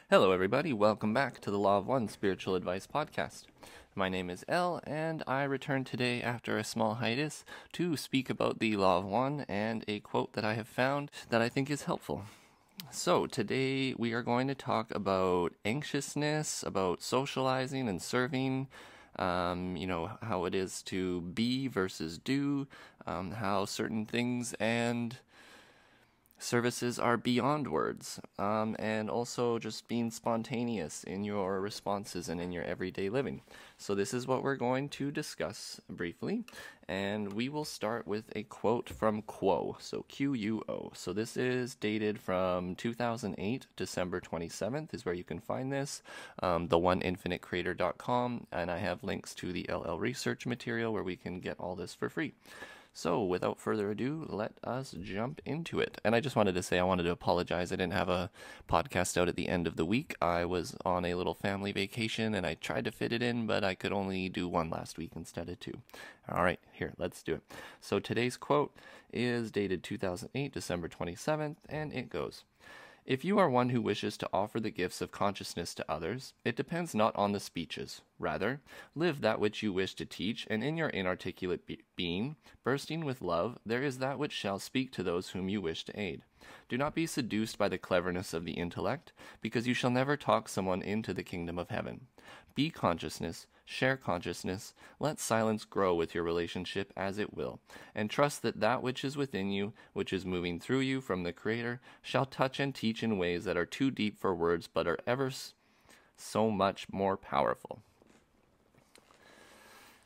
Hello, everybody. Welcome back to the Law of One Spiritual Advice Podcast. My name is Elle, and I return today after a small hiatus to speak about the Law of One and a quote that I have found that I think is helpful. So, today we are going to talk about anxiousness, about socializing and serving, how it is to be versus do, how certain things and services are beyond words, and also just being spontaneous in your responses and in your everyday living. So this is what we're going to discuss briefly, and we will start with a quote from Quo, so Quo. So this is dated from 2008, December 27th is where you can find this, the1infinitecreator.com, and I have links to the LL research material where we can get all this for free. So, without further ado, let us jump into it. And I just wanted to say I wanted to apologize. I didn't have a podcast out at the end of the week. I was on a little family vacation, and I tried to fit it in, but I could only do one last week instead of two. All right, here, let's do it. So, today's quote is dated 2008, December 27th, and it goes, "If you are one who wishes to offer the gifts of consciousness to others, it depends not on the speeches. Rather, live that which you wish to teach, and in your inarticulate being, bursting with love, there is that which shall speak to those whom you wish to aid. Do not be seduced by the cleverness of the intellect, because you shall never talk someone into the kingdom of heaven. Be consciousness, share consciousness, let silence grow with your relationship as it will, and trust that that which is within you, which is moving through you from the Creator, shall touch and teach in ways that are too deep for words but are ever so much more powerful."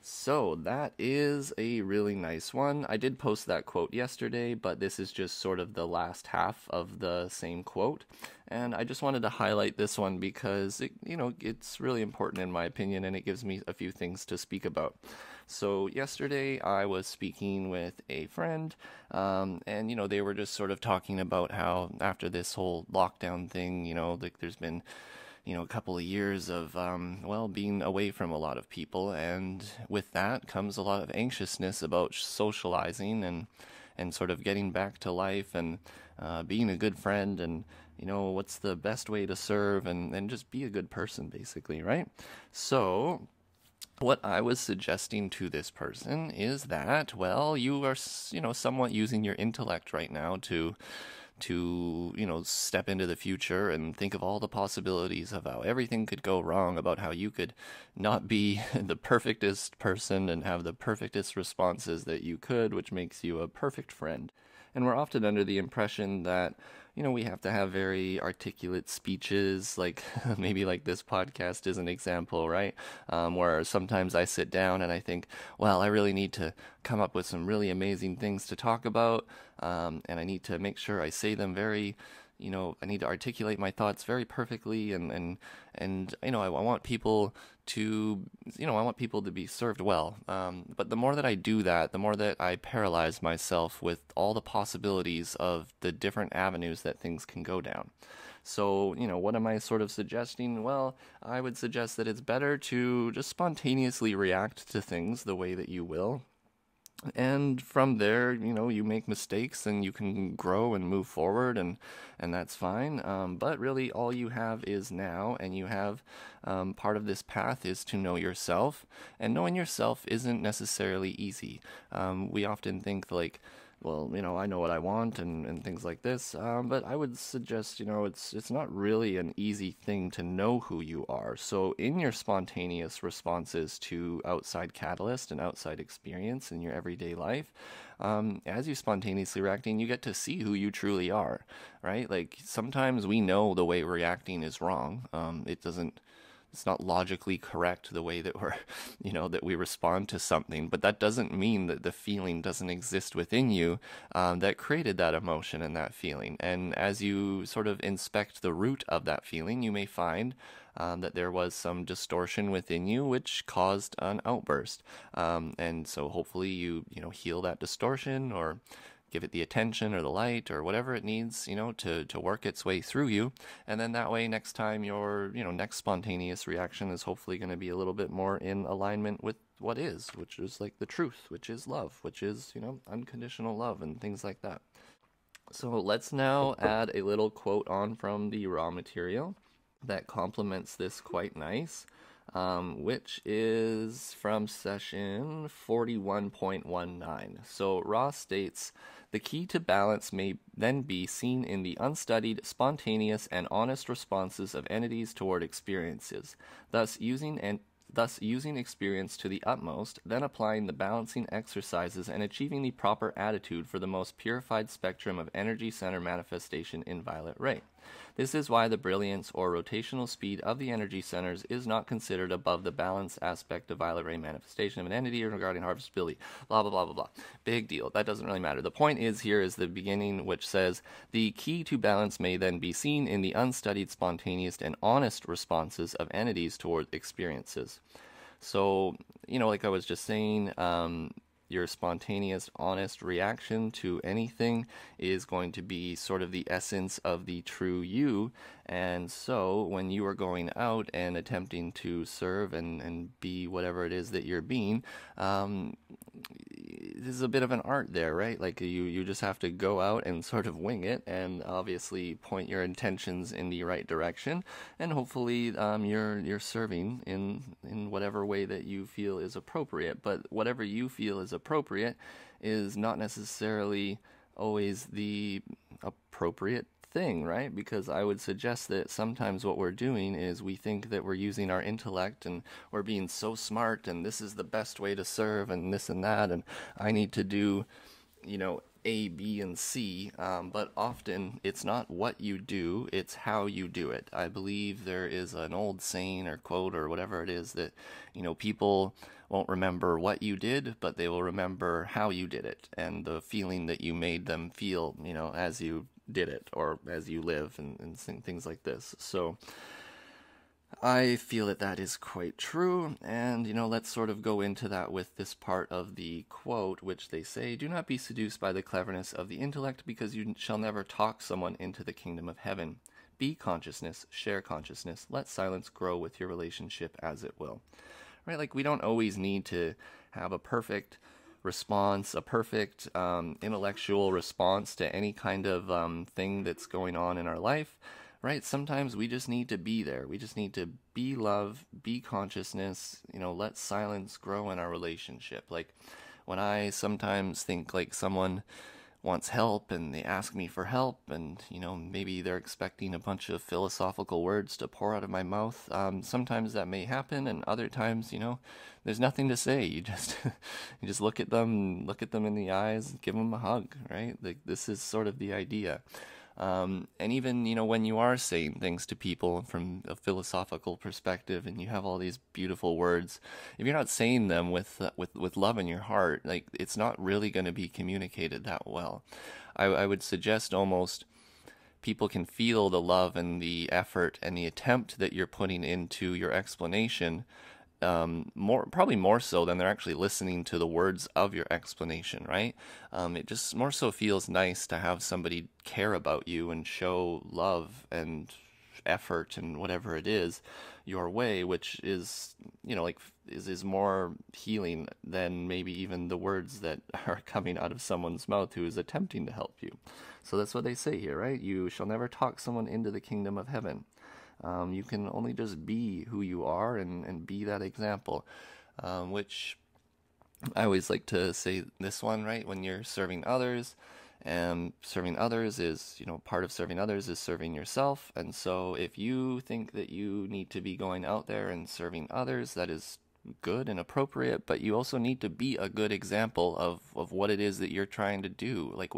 So that is a really nice one. I did post that quote yesterday, but this is just sort of the last half of the same quote. And I just wanted to highlight this one because it's really important in my opinion, and it gives me a few things to speak about. So yesterday I was speaking with a friend, and they were just sort of talking about how after this whole lockdown thing, there's been a couple of years of, being away from a lot of people. And with that comes a lot of anxiousness about socializing and sort of getting back to life and being a good friend and, what's the best way to serve and just be a good person, basically, right? So what I was suggesting to this person is that, you are, somewhat using your intellect right now to step into the future and think of all the possibilities of how everything could go wrong, about how you could not be the perfectest person and have the perfectest responses that you could, which makes you a perfect friend. And we're often under the impression that, we have to have very articulate speeches, like maybe like this podcast is an example, right? Where sometimes I sit down and I think, I really need to come up with some really amazing things to talk about, and I need to make sure I say them very, I need to articulate my thoughts very perfectly, and I want people to, be served well. But the more that I do that, the more that I paralyze myself with all the possibilities of the different avenues that things can go down. So, what am I sort of suggesting? Well, I would suggest that it's better to just spontaneously react to things the way that you will. And from there, you make mistakes and you can grow and move forward, and that's fine. But really, all you have is now, and you have part of this path is to know yourself. And knowing yourself isn't necessarily easy. We often think like, I know what I want and things like this. But I would suggest, it's not really an easy thing to know who you are. So in your spontaneous responses to outside catalyst and outside experience in your everyday life, as you spontaneously reacting, you get to see who you truly are, right? Like sometimes we know the way we're reacting is wrong. It's not logically correct the way that that we respond to something, but that doesn't mean that the feeling doesn't exist within you that created that emotion and that feeling. And as you sort of inspect the root of that feeling, you may find that there was some distortion within you which caused an outburst. And so hopefully you heal that distortion, or give it the attention or the light or whatever it needs, to work its way through you. And then that way, next time your, next spontaneous reaction is hopefully going to be a little bit more in alignment with what is, which is like the truth, which is love, which is, unconditional love and things like that. So let's now add a little quote on from the raw material. that complements this quite nice, which is from session 41.19. So Ross states, the key to balance may then be seen in the unstudied, spontaneous, and honest responses of entities toward experiences, thus using experience to the utmost, then applying the balancing exercises and achieving the proper attitude for the most purified spectrum of energy center manifestation in violet ray. This is why the brilliance or rotational speed of the energy centers is not considered above the balance aspect of violet ray manifestation of an entity regarding harvestability. Blah, blah, blah, blah, blah. Big deal. That doesn't really matter. The point is here is the beginning, which says, the key to balance may then be seen in the unstudied, spontaneous, and honest responses of entities toward experiences. So, like I was just saying, your spontaneous, honest reaction to anything is going to be sort of the essence of the true you. And so when you are going out and attempting to serve and be whatever it is that you're being, there's a bit of an art there, right? Like you just have to go out and sort of wing it, and obviously point your intentions in the right direction, and hopefully you're serving in whatever way that you feel is appropriate. But whatever you feel is appropriate is not necessarily always the appropriate thing, right? Because I would suggest that sometimes what we're doing is we think that we're using our intellect and we're being so smart and this is the best way to serve and this and that, and I need to do, A, B, and C, but often it's not what you do, it's how you do it. I believe there is an old saying or quote or whatever it is that, people won't remember what you did, but they will remember how you did it and the feeling that you made them feel, as you did it or as you live and things like this. So I feel that is quite true, and let's sort of go into that with this part of the quote, which they say, do not be seduced by the cleverness of the intellect, because you shall never talk someone into the kingdom of heaven. Be consciousness, share consciousness, let silence grow with your relationship as it will. Right? Like, we don't always need to have a perfect response, a perfect intellectual response to any kind of thing that's going on in our life, right? Sometimes we just need to be there. We just need to be love, be consciousness, let silence grow in our relationship. Like, when I sometimes think like someone wants help and they ask me for help, and maybe they're expecting a bunch of philosophical words to pour out of my mouth, sometimes that may happen, and other times there's nothing to say. You just you just look at them in the eyes, give them a hug, right? Like, this is sort of the idea. And even, when you are saying things to people from a philosophical perspective and you have all these beautiful words, if you're not saying them with love in your heart, like, it's not really going to be communicated that well. I would suggest almost people can feel the love and the effort and the attempt that you're putting into your explanation, probably more so than they're actually listening to the words of your explanation, right? It just more so feels nice to have somebody care about you and show love and effort and whatever it is your way, which is, is more healing than maybe even the words that are coming out of someone's mouth who is attempting to help you. So that's what they say here, right? You shall never talk someone into the kingdom of heaven. You can only just be who you are and be that example, which I always like to say this one, right? When you're serving others, and serving others is, part of serving others is serving yourself. And so if you think that you need to be going out there and serving others, that is good and appropriate, but you also need to be a good example of what it is that you're trying to do. Like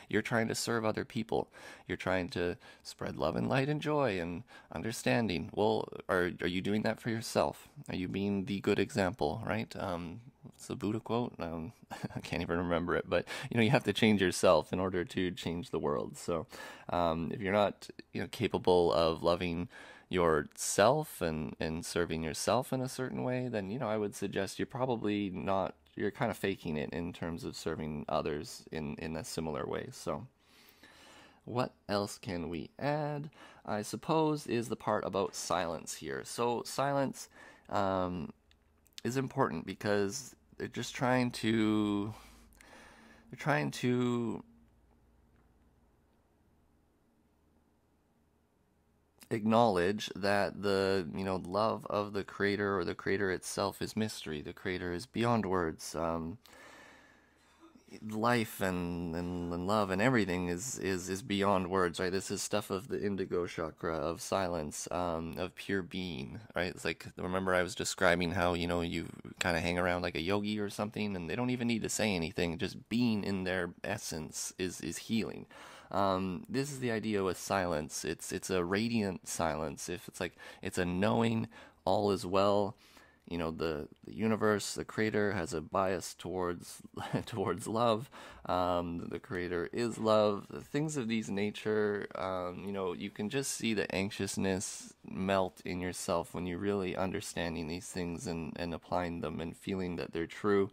you're trying to serve other people. You're trying to spread love and light and joy and understanding. Well, are you doing that for yourself? Are you being the good example, right? It's a Buddha quote. I can't even remember it, but you have to change yourself in order to change the world. So if you're not capable of loving yourself and serving yourself in a certain way, then I would suggest you're probably not, you're kind of faking it in terms of serving others in a similar way. So what else can we add? I suppose is the part about silence here. So silence is important because they're trying to acknowledge that the love of the creator or the creator itself is mystery. The creator is beyond words. Life and love and everything is beyond words, right? This is stuff of the indigo chakra, of silence, of pure being, right? It's like, remember I was describing how you kind of hang around like a yogi or something, and they don't even need to say anything. Just being in their essence is healing. This is the idea with silence. It's a radiant silence. If it's like, it's a knowing all is well. The universe, the creator, has a bias towards towards love. The creator is love. Things of these nature, you can just see the anxiousness melt in yourself when you're really understanding these things and applying them and feeling that they're true.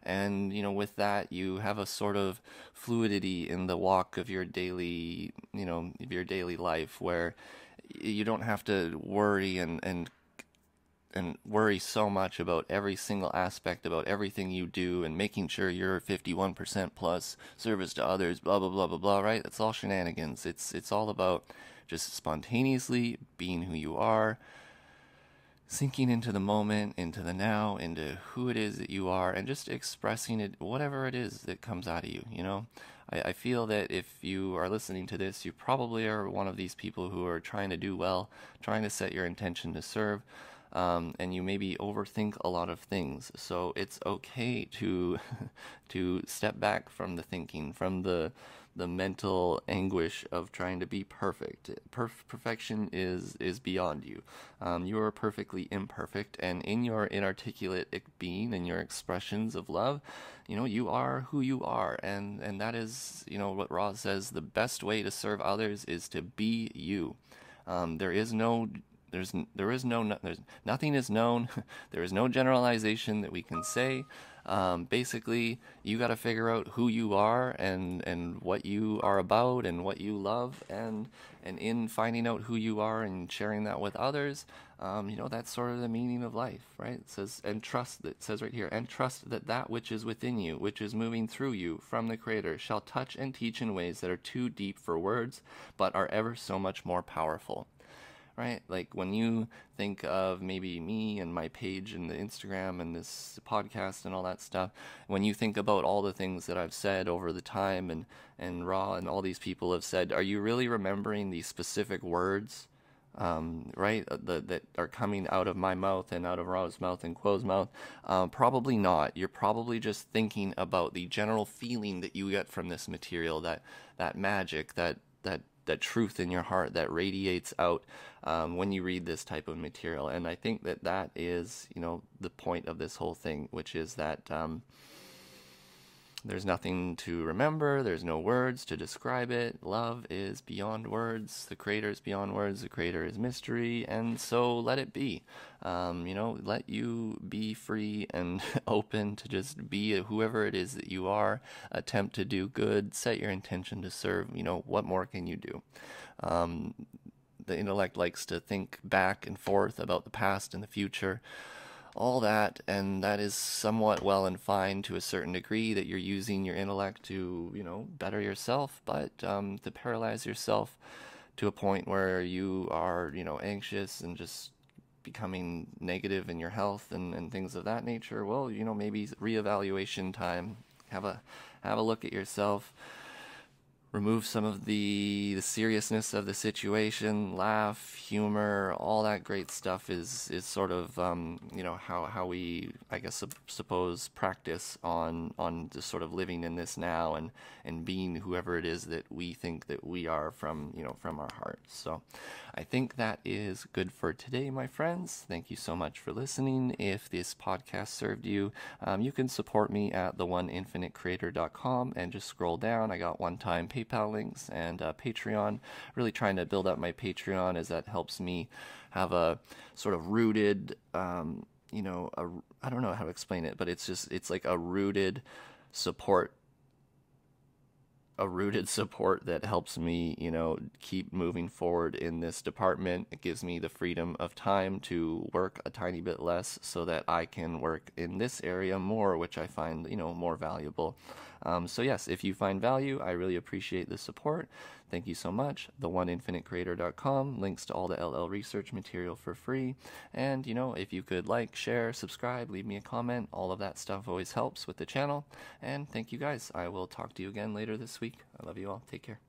And with that, you have a sort of fluidity in the walk of your daily life, where you don't have to worry and worry so much about every single aspect, about everything you do, and making sure you're 51% plus service to others, blah blah blah blah blah, right? That's all shenanigans. It's all about just spontaneously being who you are, sinking into the moment, into the now, into who it is that you are, and just expressing it, whatever it is that comes out of you. I feel that if you are listening to this, you probably are one of these people who are trying to do well, trying to set your intention to serve. And you maybe overthink a lot of things. So it's okay to to step back from the thinking, from the mental anguish of trying to be perfect. Perfection is beyond you. You are perfectly imperfect, and in your inarticulate being and your expressions of love, you are who you are, and that is, what Ra says, the best way to serve others is to be you. There's nothing is known. There is no generalization that we can say. Basically, you got to figure out who you are and what you are about and what you love, and in finding out who you are and sharing that with others, that's sort of the meaning of life, right? It says, and trust, it says right here, and trust that which is within you, which is moving through you from the Creator, shall touch and teach in ways that are too deep for words, but are ever so much more powerful. Right? Like, when you think of maybe me and my page and the Instagram and this podcast and all that stuff, when you think about all the things that I've said over the time and Ra and all these people have said, are you really remembering these specific words, right, that are coming out of my mouth and out of Ra's mouth and Quo's mouth? Probably not. You're probably just thinking about the general feeling that you get from this material, that magic, that truth in your heart that radiates out when you read this type of material. And I think that is, the point of this whole thing, which is that there's nothing to remember, there's no words to describe it. Love is beyond words, the Creator is beyond words, the Creator is mystery, and so let it be. Let you be free and open to just be whoever it is that you are. Attempt to do good, set your intention to serve. What more can you do? The intellect likes to think back and forth about the past and the future, all that, and that is somewhat well and fine to a certain degree, that you're using your intellect to, better yourself, but to paralyze yourself to a point where you are, anxious and just becoming negative in your health and things of that nature, well, maybe reevaluation time. Have a look at yourself. Remove some of the seriousness of the situation, laugh, humor, all that great stuff is sort of, how we, I guess, suppose practice on just sort of living in this now and being whoever it is that we think that we are from our hearts. So I think that is good for today, my friends. Thank you so much for listening. If this podcast served you, you can support me at the1infinitecreator.com and just scroll down. I got one-time PayPal links and Patreon. Really trying to build up my Patreon, as that helps me have a sort of rooted, I don't know how to explain it, but it's like a rooted support that helps me, keep moving forward in this department. It gives me the freedom of time to work a tiny bit less so that I can work in this area more, which I find, more valuable. So yes, if you find value, I really appreciate the support. Thank you so much. The1infinitecreator.com, links to all the LL research material for free. And, if you could like, share, subscribe, leave me a comment, all of that stuff always helps with the channel. And thank you guys. I will talk to you again later this week. I love you all. Take care.